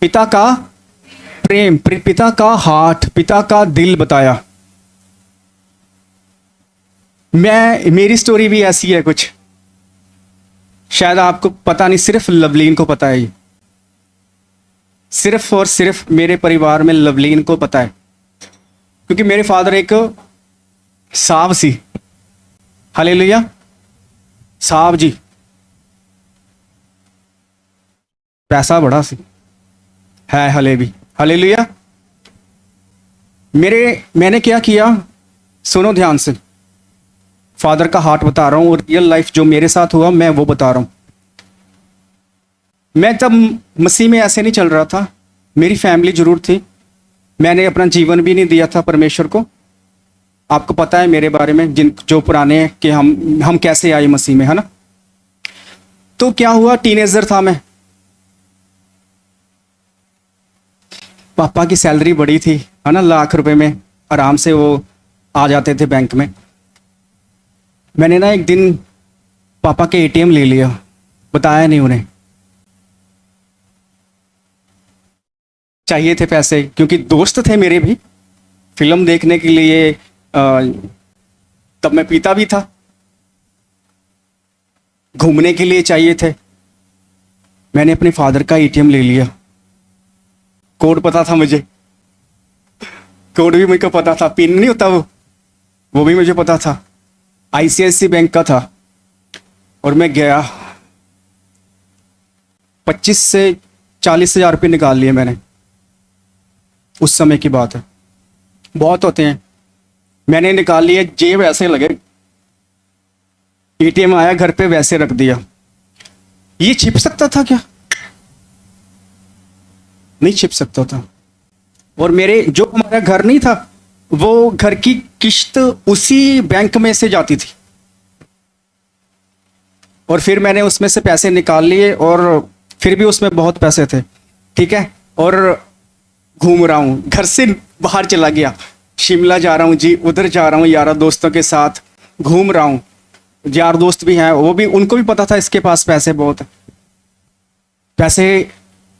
पिता का प्रेम, पिता का हार्ट, पिता का दिल बताया। मेरी स्टोरी भी ऐसी है कुछ, शायद आपको पता नहीं, सिर्फ लवलीन को पता है ये, सिर्फ और सिर्फ मेरे परिवार में लवलीन को पता है, क्योंकि मेरे फादर एक साहब सी। हालेलुया, साहब जी, पैसा बड़ा सी है हले भी। हालेलुया। मैंने क्या किया, सुनो ध्यान से, फादर का हार्ट बता रहा हूं और रियल लाइफ जो मेरे साथ हुआ मैं वो बता रहा हूं। मैं तब मसीह में ऐसे नहीं चल रहा था, मेरी फैमिली जरूर थी, मैंने अपना जीवन भी नहीं दिया था परमेश्वर को। आपको पता है मेरे बारे में, जिन जो पुराने हैं, कि हम कैसे आए मसीह में, है ना। तो क्या हुआ, टीनेजर था मैं, पापा की सैलरी बड़ी थी, है ना, लाख रुपए में आराम से वो आ जाते थे बैंक में। मैंने ना एक दिन पापा के एटीएम ले लिया, बताया नहीं उन्हें, चाहिए थे पैसे, क्योंकि दोस्त थे मेरे भी फिल्म देखने के लिए। तब मैं पीता भी था, घूमने के लिए चाहिए थे। मैंने अपने फादर का एटीएम ले लिया, कोड पता था मुझे, कोड भी मुझे पता था, पिन नहीं होता वो भी मुझे पता था, आईसीआईसी बैंक का था। और मैं गया, 25 से 40 हजार रुपये निकाल लिए मैंने, उस समय की बात है, बहुत होते हैं। मैंने निकाल लिए, जेब ऐसे लगे, एटीएम आया घर पे, वैसे रख दिया। ये छिप सकता था क्या? नहीं छिप सकता था। और मेरे जो हमारा घर नहीं था, वो घर की किस्त उसी बैंक में से जाती थी, और फिर मैंने उसमें से पैसे निकाल लिए, और फिर भी उसमें बहुत पैसे थे, ठीक है। और घूम रहा हूँ, घर से बाहर चला गया, शिमला जा रहा हूँ जी, उधर जा रहा हूँ यार दोस्तों के साथ, घूम रहा हूँ। यार दोस्त भी हैं, वो भी, उनको भी पता था इसके पास पैसे बहुत है। पैसे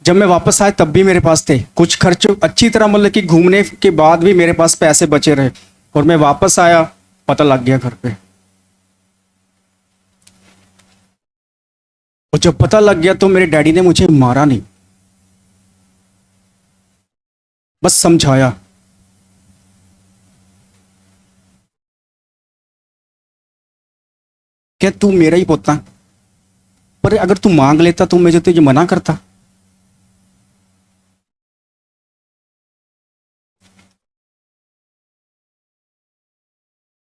जब मैं वापस आया तब भी मेरे पास थे, कुछ खर्च अच्छी तरह, मतलब कि घूमने के बाद भी मेरे पास पैसे बचे रहे। और मैं वापस आया, पता लग गया घर पे, और जब पता लग गया तो मेरे डैडी ने मुझे मारा नहीं, बस समझाया। क्या तू मेरा ही पोता, पर अगर तू मांग लेता तो मुझे तुझे मना करता।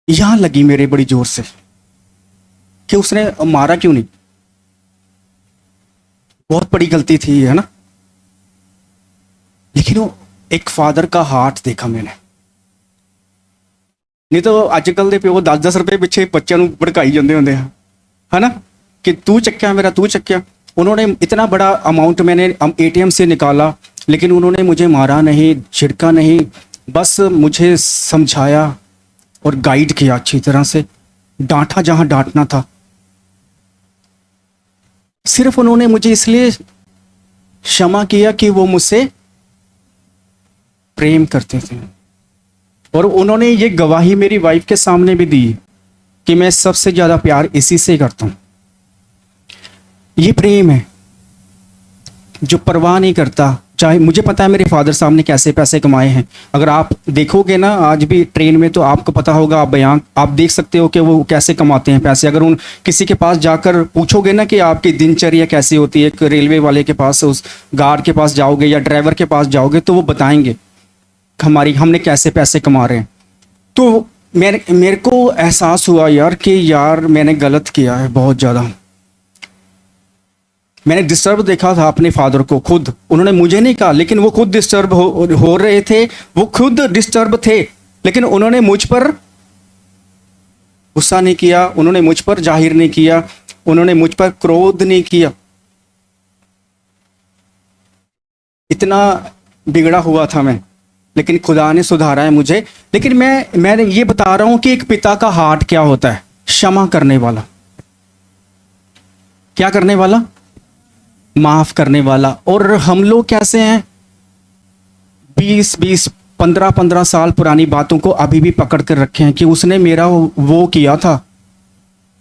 यहां लगी मेरे बड़ी जोर से कि उसने मारा क्यों नहीं, बहुत बड़ी गलती थी, है ना। लेकिन वो एक फादर का हार्ट देखा मैंने। नहीं तो अजकल ਦੇ ਪਿਓ 10-10 रुपए ਪਿੱਛੇ ਬੱਚਿਆਂ ਨੂੰ ਭੜਕਾਈ ਜਾਂਦੇ ਹੁੰਦੇ ਆ, है ना, कि तू चक्या मेरा, तू चक्या। उन्होंने इतना बड़ा अमाउंट मैंने एटीएम से निकाला, लेकिन उन्होंने मुझे मारा नहीं, झिड़का नहीं, बस मुझे समझाया और गाइड किया अच्छी तरह से, डांटा जहां डांटना था। सिर्फ उन्होंने मुझे इसलिए क्षमा किया कि वो मुझसे प्रेम करते थे, और उन्होंने ये गवाही मेरी वाइफ के सामने भी दी कि मैं सबसे ज्यादा प्यार इसी से करता हूं। ये प्रेम है जो परवाह नहीं करता। चाहे मुझे पता है मेरे फादर साहब ने कैसे पैसे कमाए हैं, अगर आप देखोगे ना आज भी ट्रेन में तो आपको पता होगा, आप बयान आप देख सकते हो कि वो कैसे कमाते हैं पैसे। अगर उन किसी के पास जाकर पूछोगे ना कि आपकी दिनचर्या कैसी होती है, एक रेलवे वाले के पास, उस गार्ड के पास जाओगे या ड्राइवर के पास जाओगे, तो वो बताएंगे हमने कैसे पैसे कमा रहे हैं। तो मेरे को एहसास हुआ यार कि यार मैंने गलत किया है बहुत ज़्यादा। मैंने डिस्टर्ब देखा था अपने फादर को खुद, उन्होंने मुझे नहीं कहा, लेकिन वो खुद डिस्टर्ब हो रहे थे, वो खुद डिस्टर्ब थे, लेकिन उन्होंने मुझ पर गुस्सा नहीं किया, उन्होंने मुझ पर जाहिर नहीं किया, उन्होंने मुझ पर क्रोध नहीं किया। इतना बिगड़ा हुआ था मैं, लेकिन खुदा ने सुधारा है मुझे। लेकिन मैं ये बता रहा हूं कि एक पिता का हार्ट क्या होता है, क्षमा करने वाला। क्या करने वाला? माफ करने वाला। और हम लोग कैसे हैं, 20-20 15-15 साल पुरानी बातों को अभी भी पकड़ कर रखे हैं कि उसने मेरा वो किया था।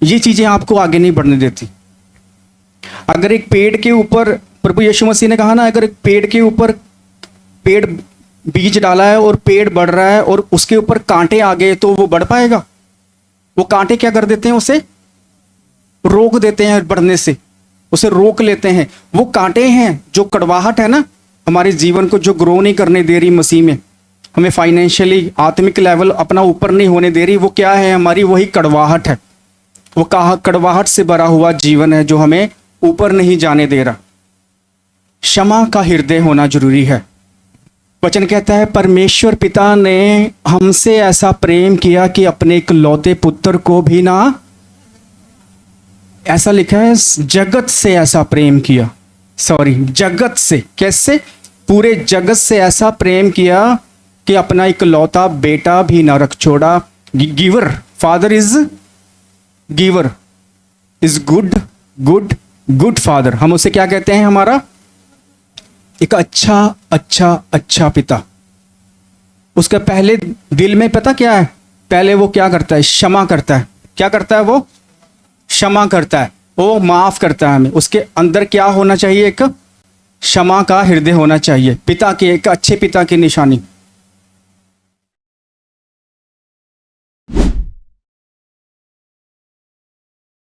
ये चीजें आपको आगे नहीं बढ़ने देती। अगर एक पेड़ के ऊपर, प्रभु यीशु मसीह ने कहा ना, अगर एक पेड़ के ऊपर पेड़ बीज डाला है और पेड़ बढ़ रहा है और उसके ऊपर कांटे आ गए तो वो बढ़ पाएगा? वो कांटे क्या कर देते हैं, उसे रोक देते हैं बढ़ने से, उसे रोक लेते हैं। वो कांटे हैं जो कड़वाहट है ना हमारे जीवन को, जो ग्रो नहीं करने दे रही मसीह में, हमें फाइनेंशियली आत्मिक लेवल अपना ऊपर नहीं होने दे रही। वो क्या है हमारी, वही कड़वाहट है। वो कड़वाहट से भरा हुआ जीवन है जो हमें ऊपर नहीं जाने दे रहा। क्षमा का हृदय होना जरूरी है। वचन कहता है परमेश्वर पिता ने हमसे ऐसा प्रेम किया कि अपने इकलौते पुत्र को भी ना, ऐसा लिखा है जगत से ऐसा प्रेम किया, सॉरी जगत से, कैसे, पूरे जगत से ऐसा प्रेम किया कि अपना इकलौता बेटा भी ना रख छोड़ा। Giver, father is giver, is good good good father. हम उसे क्या कहते हैं, हमारा एक अच्छा अच्छा अच्छा पिता। उसके पहले दिल में पता क्या है, पहले वो क्या करता है, क्षमा करता है। क्या करता है वो, क्षमा करता है, वो माफ करता है हमें। उसके अंदर क्या होना चाहिए, एक क्षमा का हृदय होना चाहिए। पिता के, एक अच्छे पिता की निशानी।